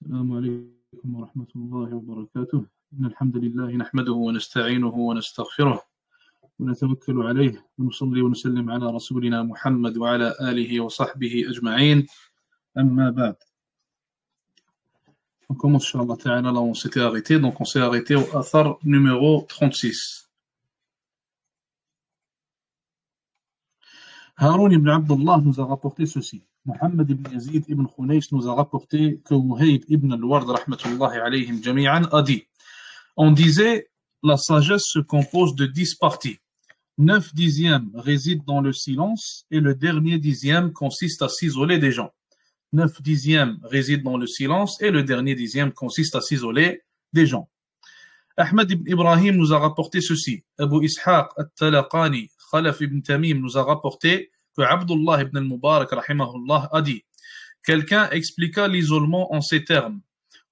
السلام عليكم ورحمة الله وبركاته. إن الحمد لله نحمده ونستعينه ونستغفره ونتوكل عليه ونصلي ونسلم على رسولنا محمد وعلى آله وصحبه أجمعين. أما بعد. On commence, Inch'Allah Ta'ala, là où on s'était arrêté. Donc on s'est arrêté au Athar numéro 36. Haroun ibn Abdullah nous a rapporté ceci. Mohammed ibn Yazid ibn Khunays nous a rapporté que Wuhayb ibn al-Ward rahmatullahi alayhim jami'an a dit: on disait, la sagesse se compose de 10 parties. 9 dixièmes résident dans le silence et le dernier dixième consiste à s'isoler des gens. 9 dixièmes résident dans le silence et le dernier dixième consiste à s'isoler des gens. Ahmad ibn Ibrahim nous a rapporté ceci. Abu Ishaq al-Talaqani, Khalaf ibn Tamim nous a rapporté que Abdullah ibn al-Mubarak rahimahullah a dit: quelqu'un expliqua l'isolement en ces termes.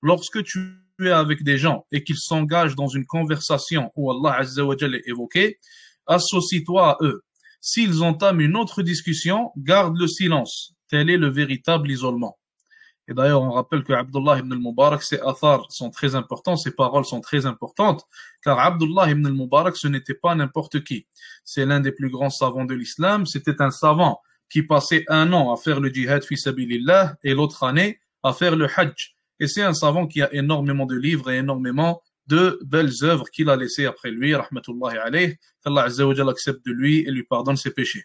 Lorsque tu es avec des gens et qu'ils s'engagent dans une conversation où Allah Azza wa Jalla est évoqué, associe-toi à eux. S'ils entament une autre discussion, garde le silence. Tel est le véritable isolement. Et d'ailleurs, on rappelle que Abdullah ibn al-Mubarak, ses athars sont très importants, ses paroles sont très importantes, car Abdullah ibn al-Mubarak, ce n'était pas n'importe qui. C'est l'un des plus grands savants de l'islam. C'était un savant qui passait un an à faire le djihad fi sabilillah et l'autre année à faire le hajj. Et c'est un savant qui a énormément de livres et énormément de belles œuvres qu'il a laissées après lui, rahmatullahi alayh, qu'Allah Azza wa Jalla accepte de lui et lui pardonne ses péchés.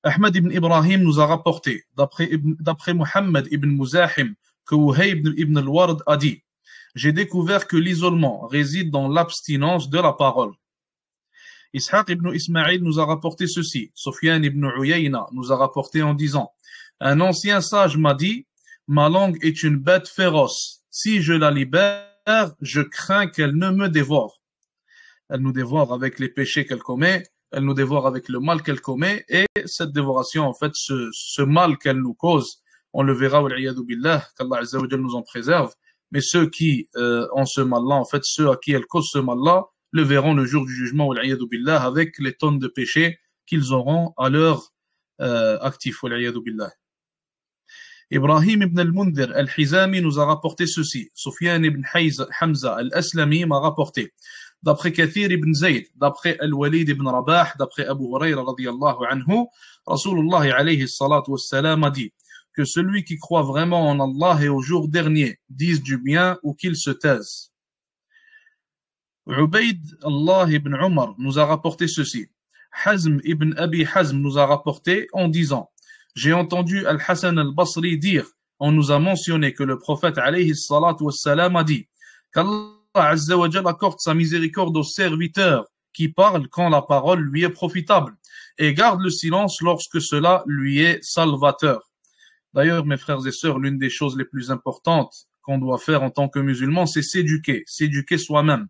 Ahmad ibn Ibrahim nous a rapporté, d'après Muhammad ibn Muzahim, que Wuhayb ibn al-Ward a dit: j'ai découvert que l'isolement réside dans l'abstinence de la parole. Ishaq ibn Ismaïl nous a rapporté ceci. Sufyan ibn Uyayna nous a rapporté en disant: un ancien sage m'a dit, ma langue est une bête féroce. Si je la libère, je crains qu'elle ne me dévore. Elle nous dévore avec les péchés qu'elle commet, elle nous dévore avec le mal qu'elle commet, et cette dévoration, en fait, ce mal qu'elle nous cause, on le verra, wal'iyadu billah, qu'Allah Azza wa Jalla nous en préserve, mais ceux qui ont ce mal-là, en fait, ceux à qui elle cause ce mal-là, le verront le jour du jugement, wal'iyadu billah, avec les tonnes de péchés qu'ils auront à leur actif, wal'iyadu billah. Ibrahim ibn al-Mundhir al-Hizami nous a rapporté ceci. Sufyan ibn Hamza al-Aslami m'a rapporté. D'après Kathir ibn Zayd, d'après Al-Walid ibn Rabah, d'après Abu Hurayra radiyallahu anhu, Rasulullah alayhi salatu wassalam a dit que celui qui croit vraiment en Allah et au jour dernier dise du bien ou qu'il se taise. Ubayd Allah ibn Umar nous a rapporté ceci. Hazm ibn Abi Hazm nous a rapporté en disant: j'ai entendu Al-Hassan al-Basri dire, on nous a mentionné que le prophète alayhi salatu wassalam a dit qu'Allah Azza wa Jalla accorde sa miséricorde aux serviteurs qui parlent quand la parole lui est profitable et garde le silence lorsque cela lui est salvateur. D'ailleurs, mes frères et sœurs, l'une des choses les plus importantes qu'on doit faire en tant que musulmans, c'est s'éduquer soi-même.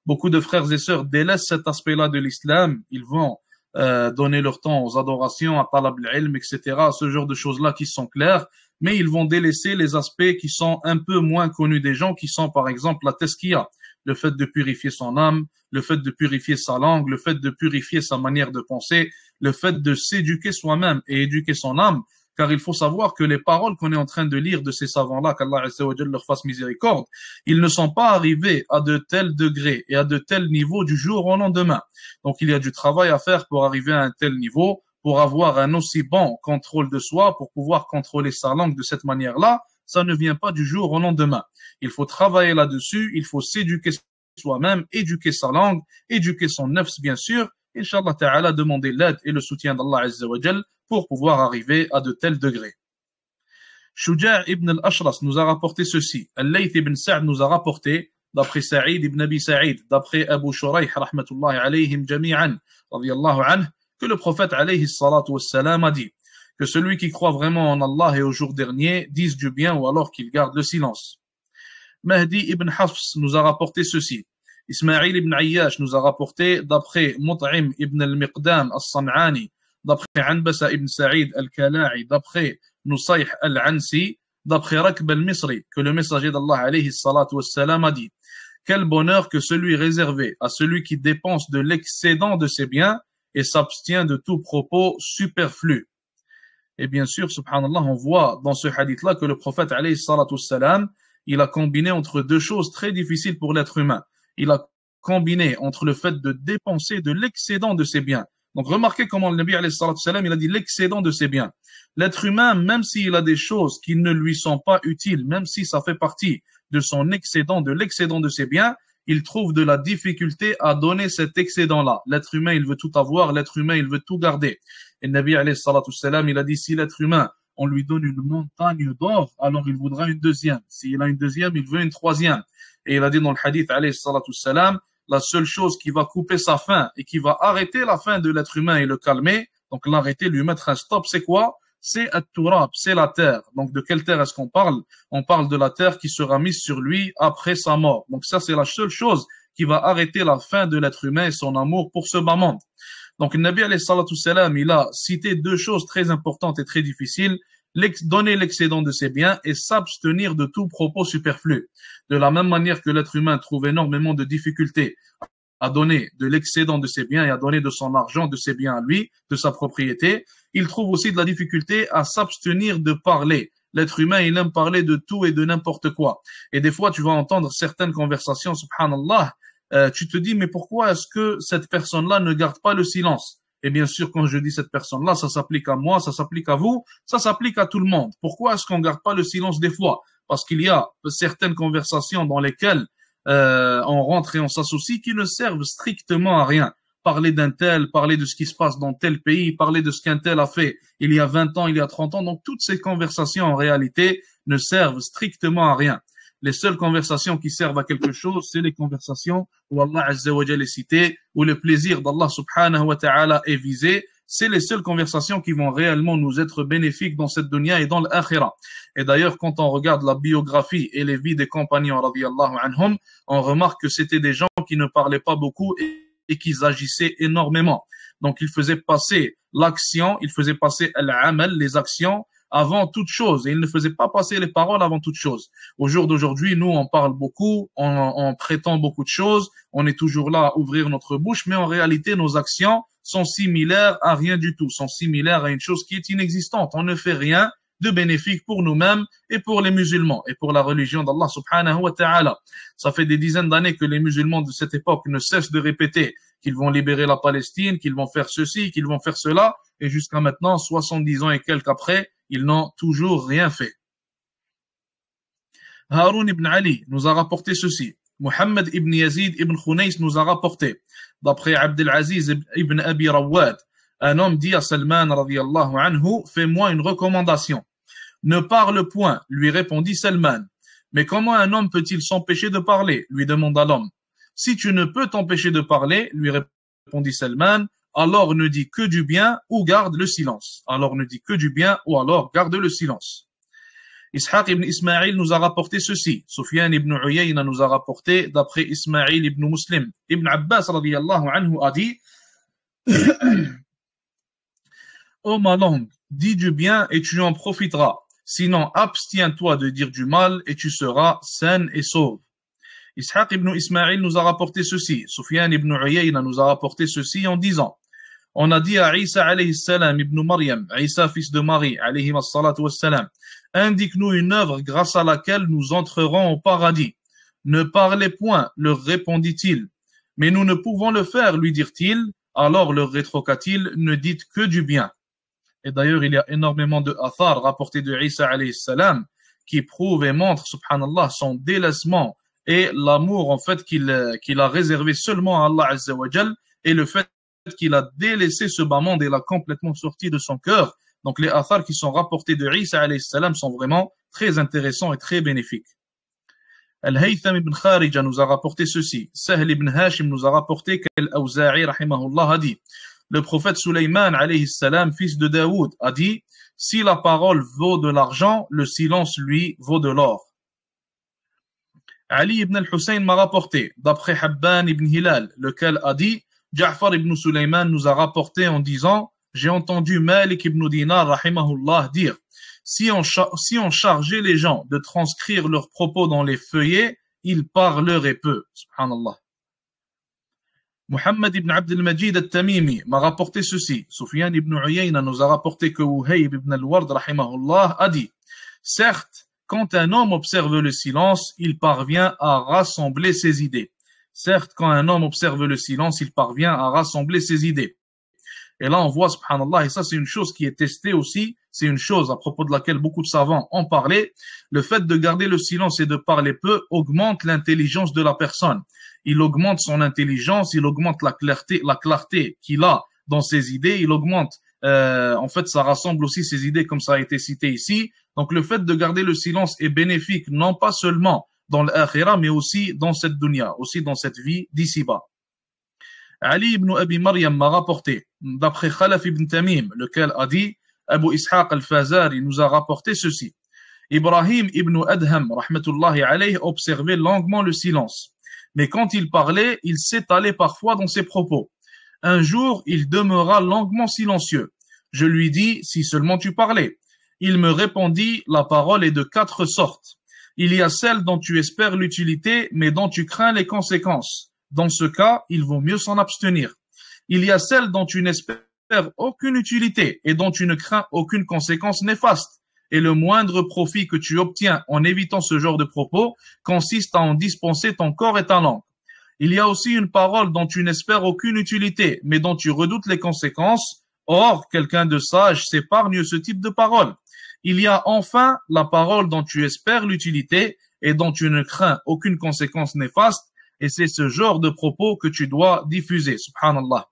Beaucoup de frères et sœurs délaissent cet aspect-là de l'islam, ils vont donner leur temps aux adorations, à talab al-ilm, etc., ce genre de choses-là qui sont claires, mais ils vont délaisser les aspects qui sont un peu moins connus des gens, qui sont par exemple la tazkiya, le fait de purifier son âme, le fait de purifier sa langue, le fait de purifier sa manière de penser, le fait de s'éduquer soi-même et éduquer son âme, car il faut savoir que les paroles qu'on est en train de lire de ces savants-là, qu'Allah Azza wa Jalla leur fasse miséricorde, ils ne sont pas arrivés à de tels degrés et à de tels niveaux du jour au lendemain. Donc il y a du travail à faire pour arriver à un tel niveau, pour avoir un aussi bon contrôle de soi, pour pouvoir contrôler sa langue de cette manière-là. Ça ne vient pas du jour au lendemain. Il faut travailler là-dessus, il faut s'éduquer soi-même, éduquer sa langue, éduquer son nafs bien sûr, Inch'Allah Ta'ala, demander l'aide et le soutien d'Allah Azza wa Jal pour pouvoir arriver à de tels degrés. Shuja' ibn al-Ashras nous a rapporté ceci. Al-Layth ibn Sa'd nous a rapporté, d'après Sa'id ibn Abi Sa'id, d'après Abu Shuraih, rahmatullahi alayhim jami'an, radiyallahu anhu, que le prophète alayhi salatu wassalam a dit que celui qui croit vraiment en Allah et au jour dernier dise du bien ou alors qu'il garde le silence. Mahdi ibn Hafs nous a rapporté ceci. Ismaïl ibn Ayyash nous a rapporté, d'après Mut'im ibn al-Miqdam al-San'ani, d'après Anbasa ibn Sa'id al-Kala'i, d'après Nusayh al-Ansi, d'après Rakb al-Misri, que le messager d'Allah alayhi salatu wassalam a dit: quel bonheur que celui réservé à celui qui dépense de l'excédent de ses biens et s'abstient de tout propos superflu. Et bien sûr, subhanallah, on voit dans ce hadith-là que le prophète, alayhi salatu wassalam, il a combiné entre deux choses très difficiles pour l'être humain. Il a combiné entre le fait de dépenser de l'excédent de ses biens. Donc remarquez comment le Nabi, alayhi salatu wassalam, il a dit l'excédent de ses biens. L'être humain, même s'il a des choses qui ne lui sont pas utiles, même si ça fait partie de son excédent, de l'excédent de ses biens, il trouve de la difficulté à donner cet excédent-là. L'être humain, il veut tout avoir, l'être humain, il veut tout garder. Et le Nabi, alayhi salatu wassalam, il a dit, si l'être humain, on lui donne une montagne d'or, alors il voudra une deuxième. S'il a une deuxième, il veut une troisième. Et il a dit dans le hadith, alayhi salatu wassalam, la seule chose qui va couper sa faim et qui va arrêter la faim de l'être humain et le calmer, donc l'arrêter, lui mettre un stop, c'est quoi? C'est at-turab, c'est la terre. Donc de quelle terre est-ce qu'on parle? On parle de la terre qui sera mise sur lui après sa mort. Donc ça, c'est la seule chose qui va arrêter la faim de l'être humain et son amour pour ce bas monde. Donc le Nabi alayhi salatu wassalam, il a cité deux choses très importantes et très difficiles, donner l'excédent de ses biens et s'abstenir de tout propos superflu. De la même manière que l'être humain trouve énormément de difficultés à donner de l'excédent de ses biens et à donner de son argent, de ses biens à lui, de sa propriété, il trouve aussi de la difficulté à s'abstenir de parler. L'être humain, il aime parler de tout et de n'importe quoi. Et des fois, tu vas entendre certaines conversations, subhanallah, tu te dis, mais pourquoi est-ce que cette personne-là ne garde pas le silence? Et bien sûr, quand je dis cette personne-là, ça s'applique à moi, ça s'applique à vous, ça s'applique à tout le monde. Pourquoi est-ce qu'on ne garde pas le silence des fois? Parce qu'il y a certaines conversations dans lesquelles on rentre et on s'associe qui ne servent strictement à rien. Parler d'un tel, parler de ce qui se passe dans tel pays, parler de ce qu'un tel a fait il y a 20 ans, il y a 30 ans. Donc toutes ces conversations en réalité ne servent strictement à rien. Les seules conversations qui servent à quelque chose, c'est les conversations où Allah Azza wa Jalla est cité, où le plaisir d'Allah subhanahu wa ta'ala est visé. C'est les seules conversations qui vont réellement nous être bénéfiques dans cette dunya et dans l'akhira. Et d'ailleurs, quand on regarde la biographie et les vies des compagnons radiyallahu anhum, on remarque que c'était des gens qui ne parlaient pas beaucoup et qui agissaient énormément. Donc, ils faisaient passer l'action, ils faisaient passer l'amal, les actions, avant toute chose. Et ils ne faisaient pas passer les paroles avant toute chose. Au jour d'aujourd'hui, nous, on parle beaucoup, on prétend beaucoup de choses, on est toujours là à ouvrir notre bouche, mais en réalité, nos actions sont similaires à rien du tout, sont similaires à une chose qui est inexistante. On ne fait rien de bénéfique pour nous-mêmes et pour les musulmans et pour la religion d'Allah subhanahu wa ta'ala. Ça fait des dizaines d'années que les musulmans de cette époque ne cessent de répéter qu'ils vont libérer la Palestine, qu'ils vont faire ceci, qu'ils vont faire cela, et jusqu'à maintenant, 70 ans et quelques après, ils n'ont toujours rien fait. Haroun ibn Ali nous a rapporté ceci. Mohammed ibn Yazid ibn Khunays nous a rapporté, d'après Abdelaziz ibn Abi Rawad, un homme dit à Salman radiyallahu anhu, fais-moi une recommandation. Ne parle point, lui répondit Salman. Mais comment un homme peut-il s'empêcher de parler? Lui demanda l'homme. Si tu ne peux t'empêcher de parler, lui répondit Salman, alors ne dis que du bien ou garde le silence. Alors ne dis que du bien ou alors garde le silence. Ishaq ibn Ismaïl nous a rapporté ceci. Sufyan ibn Uyayna nous a rapporté, d'après Ismaïl ibn Muslim. Ibn Abbas radiyallahu anhu a dit, ô ma langue, dis du bien et tu en profiteras. Sinon, abstiens-toi de dire du mal et tu seras saine et sauve. Ishaq ibn Ismaïl nous a rapporté ceci. Sufyan ibn Uyayna nous a rapporté ceci en disant, on a dit à Isa alayhi salam ibn Maryam, Isa fils de Marie alayhi salatu wassalam, indique-nous une œuvre grâce à laquelle nous entrerons au paradis. Ne parlez point, leur répondit-il. Mais nous ne pouvons le faire, lui dirent-ils. Alors leur rétroqua-t-il, ne dites que du bien. Et d'ailleurs, il y a énormément de athar rapportés de Isa alayhi salam qui prouvent et montrent, subhanallah, son délaissement et l'amour en fait qu'il a réservé seulement à Allah Azza wa Jal et le fait qu'il a délaissé ce bas monde et l'a complètement sorti de son cœur. Donc les athars qui sont rapportés de Isa alayhi salam sont vraiment très intéressants et très bénéfiques. Al-Haytham ibn Kharija nous a rapporté ceci. Sahl ibn Hashim nous a rapporté qu'Al-Awza'i rahimahullah a dit, le prophète Sulayman alayhi salam, fils de Daoud, a dit, si la parole vaut de l'argent, le silence lui vaut de l'or. Ali ibn al-Hussein m'a rapporté, d'après Habban ibn Hilal, lequel a dit, Ja'far ibn Sulayman nous a rapporté en disant, j'ai entendu Malik ibn Dinar rahimahullah dire, si on chargeait les gens de transcrire leurs propos dans les feuillets, ils parleraient peu. Subhanallah. Muhammad ibn Abd al-Majid al-Tamimi m'a rapporté ceci. Sufyan ibn Uyayna nous a rapporté que Wuhayb ibn al-Ward rahimahullah a dit: certes, quand un homme observe le silence, il parvient à rassembler ses idées. Certes, quand un homme observe le silence, il parvient à rassembler ses idées. Et là, on voit, subhanallah, et ça, c'est une chose qui est testée aussi, c'est une chose à propos de laquelle beaucoup de savants ont parlé. Le fait de garder le silence et de parler peu augmente l'intelligence de la personne. Il augmente son intelligence, il augmente la clarté qu'il a dans ses idées, il augmente, en fait, ça rassemble aussi ses idées comme ça a été cité ici. Donc, le fait de garder le silence est bénéfique, non pas seulement dans l'akhira, mais aussi dans cette dunya, aussi dans cette vie d'ici-bas. Ali ibn Abi Maryam m'a rapporté, d'après Khalaf ibn Tamim, lequel a dit, Abu Ishaq al-Fazari nous a rapporté ceci. Ibrahim ibn Adham, rahmatullahi alayhi, observait longuement le silence. Mais quand il parlait, il s'étalait parfois dans ses propos. Un jour, il demeura longuement silencieux. Je lui dis, si seulement tu parlais. Il me répondit, la parole est de 4 sortes. Il y a celle dont tu espères l'utilité, mais dont tu crains les conséquences. Dans ce cas, il vaut mieux s'en abstenir. Il y a celle dont tu n'espères aucune utilité et dont tu ne crains aucune conséquence néfaste. Et le moindre profit que tu obtiens en évitant ce genre de propos consiste à en dispenser ton corps et ta langue. Il y a aussi une parole dont tu n'espères aucune utilité, mais dont tu redoutes les conséquences. Or, quelqu'un de sage s'épargne ce type de parole. Il y a enfin la parole dont tu espères l'utilité et dont tu ne crains aucune conséquence néfaste. Et c'est ce genre de propos que tu dois diffuser, subhanallah.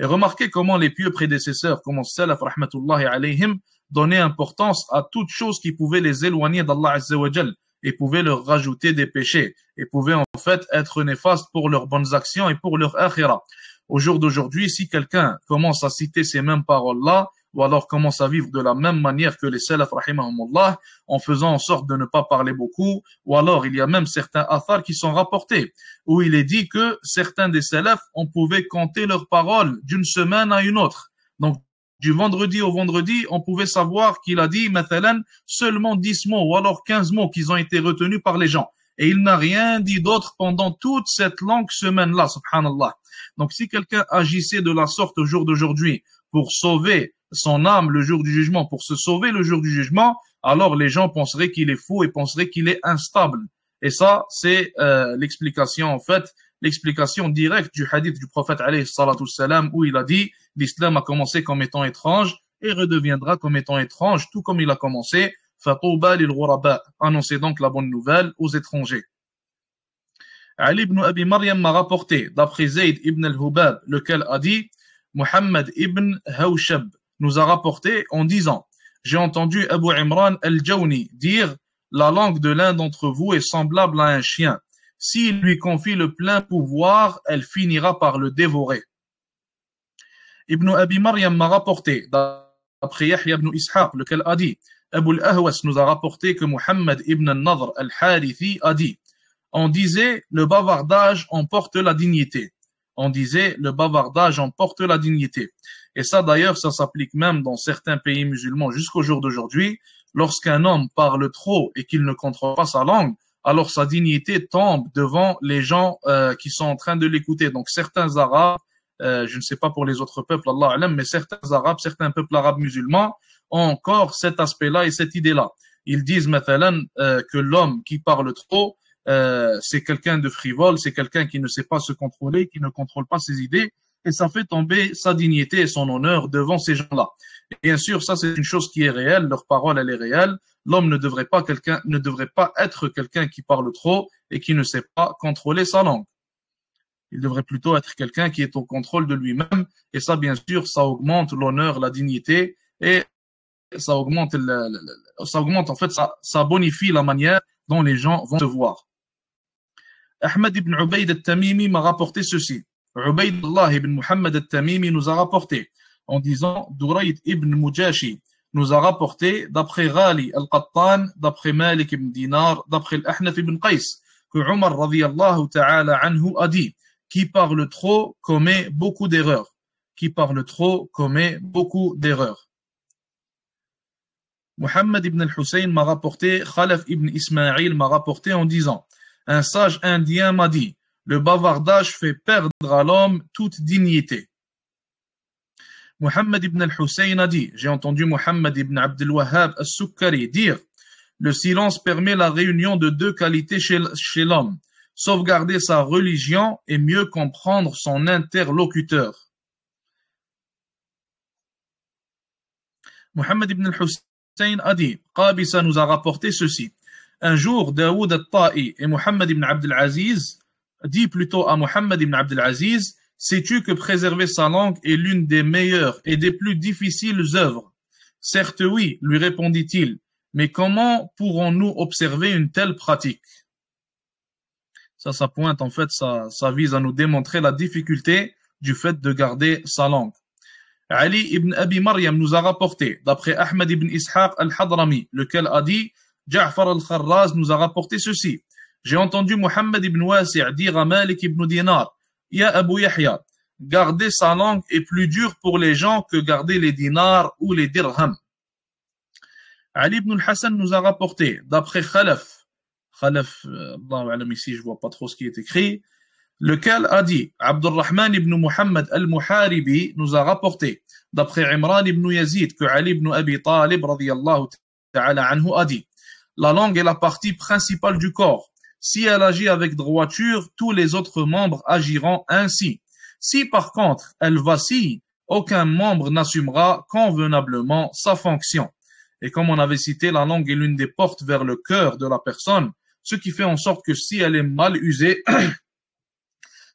Et remarquez comment les pieux prédécesseurs, comme salaf rahmatullahi alayhim, donnaient importance à toute chose qui pouvait les éloigner d'Allah azza wa jal et pouvait leur rajouter des péchés et pouvait en fait être néfaste pour leurs bonnes actions et pour leur akhira. Au jour d'aujourd'hui, si quelqu'un commence à citer ces mêmes paroles-là, ou alors commence à vivre de la même manière que les salaf rahimahumullah, en faisant en sorte de ne pas parler beaucoup, ou alors il y a même certains athars qui sont rapportés, où il est dit que certains des salafs, on pouvait compter leurs paroles d'une semaine à une autre. Donc, du vendredi au vendredi, on pouvait savoir qu'il a dit, mathalan, seulement 10 mots, ou alors 15 mots qui ont été retenus par les gens. Et il n'a rien dit d'autre pendant toute cette longue semaine-là, subhanallah. Donc, si quelqu'un agissait de la sorte au jour d'aujourd'hui pour sauver son âme le jour du jugement, pour se sauver le jour du jugement, alors les gens penseraient qu'il est fou et penseraient qu'il est instable. Et ça, c'est l'explication, en fait, l'explication directe du hadith du prophète alayhi salatu salam où il a dit l'islam a commencé comme étant étrange et redeviendra comme étant étrange, tout comme il a commencé. Fatouba lil ghuraba. Annoncez donc la bonne nouvelle aux étrangers. Ali ibn Abi Maryam m'a rapporté, d'après Zayd ibn al-Hubab, lequel a dit Muhammad ibn Hawshab nous a rapporté en disant j'ai entendu Abu Imran al-Jawni dire la langue de l'un d'entre vous est semblable à un chien. S'il lui confie le plein pouvoir, elle finira par le dévorer. Ibn Abi Maryam m'a rapporté, d'après Yahya ibn Ishaq, lequel a dit Abu al-Ahwas nous a rapporté que Muhammad ibn al-Nadr al-Harithi a dit on disait le bavardage emporte la dignité. On disait le bavardage emporte la dignité. Et ça d'ailleurs, ça s'applique même dans certains pays musulmans jusqu'au jour d'aujourd'hui. Lorsqu'un homme parle trop et qu'il ne contrôle pas sa langue, alors sa dignité tombe devant les gens qui sont en train de l'écouter. Donc certains Arabes, je ne sais pas pour les autres peuples, Allah alam, mais certains Arabes, certains peuples arabes musulmans ont encore cet aspect-là et cette idée-là. Ils disent mathalan que l'homme qui parle trop, c'est quelqu'un de frivole, c'est quelqu'un qui ne sait pas se contrôler, qui ne contrôle pas ses idées, et ça fait tomber sa dignité et son honneur devant ces gens-là. Et bien sûr, ça c'est une chose qui est réelle, leur parole elle est réelle. L'homme ne devrait pas être quelqu'un qui parle trop et qui ne sait pas contrôler sa langue. Il devrait plutôt être quelqu'un qui est au contrôle de lui-même, et ça bien sûr, ça augmente l'honneur, la dignité, et ça augmente en fait, ça bonifie la manière dont les gens vont te voir. Ahmed ibn Ubayd al-Tamimi m'a rapporté ceci. Ubaydullah ibn Muhammad al-Tamimi nous a rapporté en disant Durayd ibn Mujashi nous a rapporté d'après Ghali al-Qattan, d'après Malik ibn Dinar, d'après l'Ahnaf ibn Qais que Omar radiyallahu ta'ala anhu a dit qui parle trop commet beaucoup d'erreurs. Qui parle trop commet beaucoup d'erreurs. Muhammad ibn al-Hussein m'a rapporté, Khalaf ibn Ismaïl m'a rapporté en disant un sage indien m'a dit Le bavardage fait perdre à l'homme toute dignité. Muhammad ibn al-Hussein a dit, j'ai entendu Muhammad ibn Abdul Wahhab al-Sukkari dire, le silence permet la réunion de deux qualités chez l'homme, sauvegarder sa religion et mieux comprendre son interlocuteur. Muhammad ibn al-Hussein a dit, Qabisa nous a rapporté ceci. Un jour, Daoud al-Ta'i et Muhammad ibn Abdul Aziz dit plutôt à Muhammad ibn Abdul Aziz, sais-tu que préserver sa langue est l'une des meilleures et des plus difficiles œuvres? Certes oui, lui répondit-il, mais comment pourrons-nous observer une telle pratique? Ça pointe en fait, ça vise à nous démontrer la difficulté du fait de garder sa langue. Ali ibn Abi Maryam nous a rapporté, d'après Ahmed ibn Ishaq al-Hadrami, lequel a dit, Ja'far al-Kharraz nous a rapporté ceci. J'ai entendu Muhammad ibn Wasi' dire à Malik ibn Dinar, Ya Abu Yahya, garder sa langue est plus dur pour les gens que garder les dinars ou les dirhams. Ali ibn al-Hassan nous a rapporté, d'après Khalaf, ici je vois pas trop ce qui est écrit, lequel a dit, Abdurrahman ibn Muhammad al-Muharibi nous a rapporté, d'après Imran ibn Yazid, que Ali ibn Abi Talib radiyallahu ta'ala anhu a dit, la langue est la partie principale du corps. Si elle agit avec droiture, tous les autres membres agiront ainsi. Si par contre elle vacille, aucun membre n'assumera convenablement sa fonction. Et comme on avait cité, la langue est l'une des portes vers le cœur de la personne, ce qui fait en sorte que si elle est mal usée,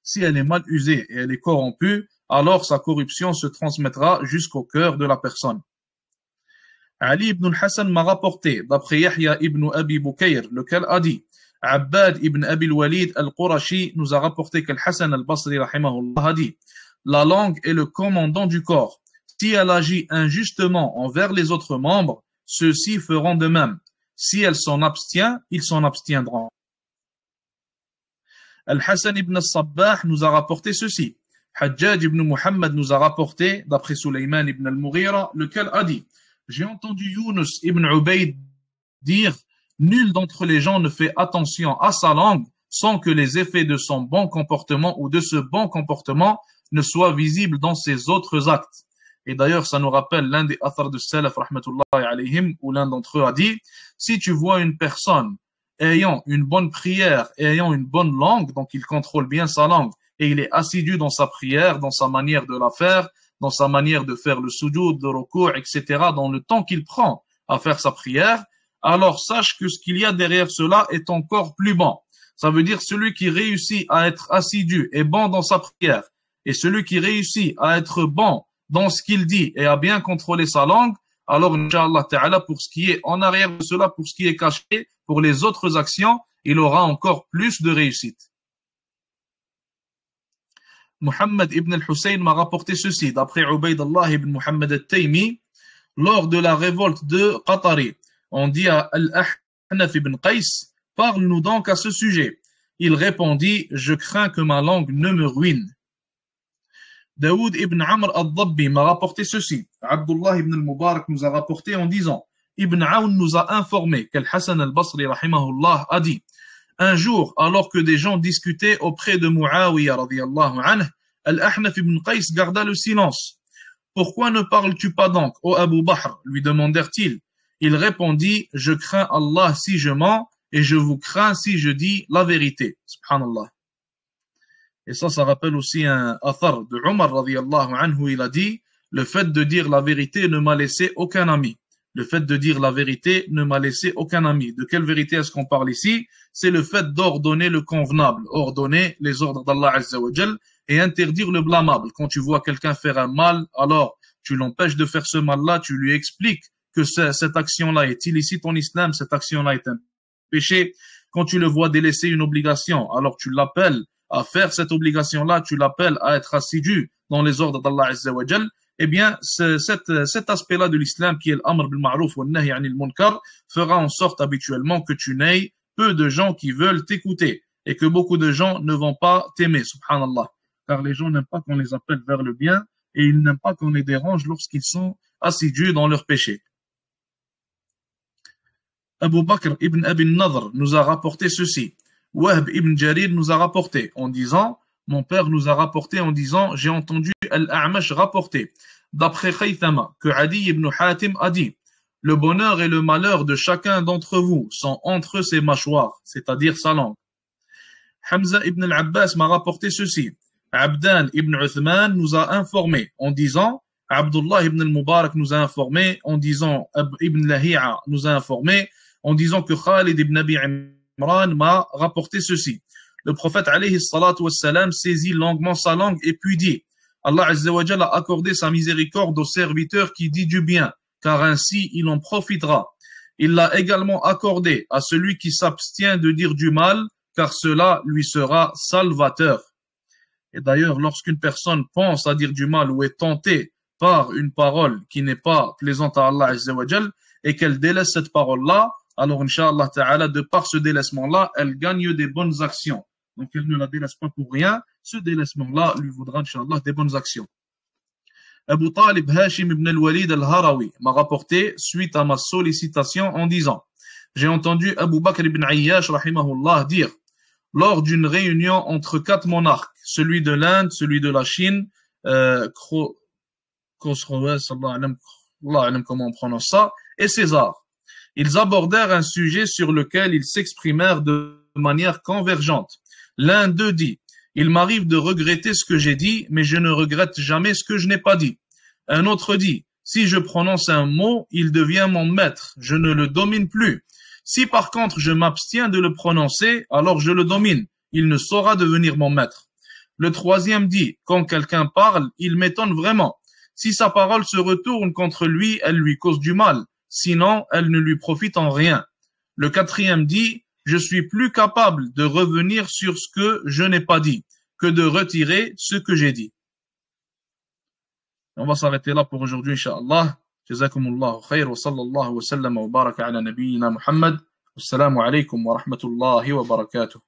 si elle est mal usée et elle est corrompue, alors sa corruption se transmettra jusqu'au cœur de la personne. Ali ibn al-Hassan m'a rapporté, d'après Yahya ibn Abi Bukayr, lequel a dit, Abbad ibn Abi al-Walid al-Qurashi nous a rapporté qu'Al-Hassan al-Basri rahimahullah a dit, la langue est le commandant du corps. Si elle agit injustement envers les autres membres, ceux-ci feront de même. Si elle s'en abstient, ils s'en abstiendront. Al-Hassan ibn al-Sabbah nous a rapporté ceci. Hajjaj ibn Muhammad nous a rapporté, d'après Sulayman ibn al-Mughira, lequel a dit, j'ai entendu Yunus ibn Ubayd dire, nul d'entre les gens ne fait attention à sa langue sans que les effets de son bon comportement ou de ce bon comportement ne soient visibles dans ses autres actes. Et d'ailleurs, ça nous rappelle l'un des athars de Salaf, rahmatullahi alayhim, où l'un d'entre eux a dit, si tu vois une personne ayant une bonne prière, ayant une bonne langue, donc il contrôle bien sa langue, et il est assidu dans sa prière, dans sa manière de la faire, dans sa manière de faire le sujoud, de ruku', etc., dans le temps qu'il prend à faire sa prière, alors sache que ce qu'il y a derrière cela est encore plus bon. Ça veut dire celui qui réussit à être assidu et bon dans sa prière, et celui qui réussit à être bon dans ce qu'il dit et à bien contrôler sa langue, alors, Inch'Allah Ta'ala, pour ce qui est en arrière de cela, pour ce qui est caché, pour les autres actions, il aura encore plus de réussite. Muhammad ibn al-Hussein m'a rapporté ceci, d'après Ubaydullah ibn Muhammad al-Taymi, lors de la révolte de Qatari. On dit à Al-Ahnaf ibn Qais, parle-nous donc à ce sujet. Il répondit, je crains que ma langue ne me ruine. Daoud ibn Amr al-Dabbi m'a rapporté ceci. Abdullah ibn al-Mubarak nous a rapporté en disant, Ibn Aoun nous a informé qu'Al-Hassan al-Basri rahimahullah a dit, un jour, alors que des gens discutaient auprès de Muawiyah radiyallahu anhu, Al-Ahnaf ibn Qais garda le silence. Pourquoi ne parles-tu pas donc, ô Abu Bahr, lui demandèrent-ils. Il répondit, je crains Allah si je mens et je vous crains si je dis la vérité. Subhanallah. Et ça rappelle aussi un athar de Omar radiyallahu anhu, il a dit, le fait de dire la vérité ne m'a laissé aucun ami. Le fait de dire la vérité ne m'a laissé aucun ami. De quelle vérité est-ce qu'on parle ici? C'est le fait d'ordonner le convenable, ordonner les ordres d'Allah Azza wa Jal et interdire le blâmable. Quand tu vois quelqu'un faire un mal, alors tu l'empêches de faire ce mal-là, tu lui expliques que cette action-là est illicite en islam, cette action-là est un péché. Quand tu le vois délaisser une obligation, alors tu l'appelles à faire cette obligation-là, tu l'appelles à être assidu dans les ordres d'Allah Azza wa Jal. Eh bien, cet aspect-là de l'islam qui est l'amr bil ma'ruf wa nahy anil munkar fera en sorte habituellement que tu n'aies peu de gens qui veulent t'écouter et que beaucoup de gens ne vont pas t'aimer, subhanallah. Car les gens n'aiment pas qu'on les appelle vers le bien et ils n'aiment pas qu'on les dérange lorsqu'ils sont assidus dans leurs péchés. Abu Bakr ibn Abi Nadr nous a rapporté ceci. Wahb ibn Jarir nous a rapporté en disant, mon père nous a rapporté en disant, j'ai entendu Al-A'mash rapporter, d'après Khaythama, que Adi ibn Hatim a dit, le bonheur et le malheur de chacun d'entre vous sont entre ses mâchoires, c'est-à-dire sa langue. Hamza ibn al-Abbas m'a rapporté ceci. Abdan ibn Uthman nous a informé en disant, Abdullah ibn al-Mubarak nous a informé en disant, Ibn Lahi'a nous a informé en disant que Khalid ibn Abi Imran m'a rapporté ceci. Le prophète alayhi salatu wassalam saisit longuement sa langue et puis dit, Allah azza wa jalla a accordé sa miséricorde au serviteur qui dit du bien, car ainsi il en profitera. Il l'a également accordé à celui qui s'abstient de dire du mal, car cela lui sera salvateur. Et d'ailleurs, lorsqu'une personne pense à dire du mal ou est tentée par une parole qui n'est pas plaisante à Allah azza wa jalla et qu'elle délaisse cette parole-là, alors Inch'Allah Ta'ala, de par ce délaissement-là, elle gagne des bonnes actions. Donc elle ne la délaisse pas pour rien, ce délaissement-là lui vaudra Inch'Allah des bonnes actions. Abu Talib Hashim ibn al-Walid al-Harawi m'a rapporté suite à ma sollicitation en disant, j'ai entendu Abu Bakr ibn Ayyash rahimahullah dire, lors d'une réunion entre 4 monarques, celui de l'Inde, celui de la Chine, Khosroes, Allah comment on prononce ça, et César. Ils abordèrent un sujet sur lequel ils s'exprimèrent de manière convergente. L'un d'eux dit, il m'arrive de regretter ce que j'ai dit, mais je ne regrette jamais ce que je n'ai pas dit. Un autre dit, si je prononce un mot, il devient mon maître, je ne le domine plus. Si par contre je m'abstiens de le prononcer, alors je le domine, il ne saura devenir mon maître. Le troisième dit, quand quelqu'un parle, il m'étonne vraiment. Si sa parole se retourne contre lui, elle lui cause du mal, sinon elle ne lui profite en rien. Le quatrième dit, je suis plus capable de revenir sur ce que je n'ai pas dit que de retirer ce que j'ai dit. On va s'arrêter là pour aujourd'hui, Inch'Allah. Jazakumullahu khair wa sallallahu wa sallam wa baraka ala nabiyyina Muhammad. Assalamu alaikum wa rahmatullahi wa barakatuh.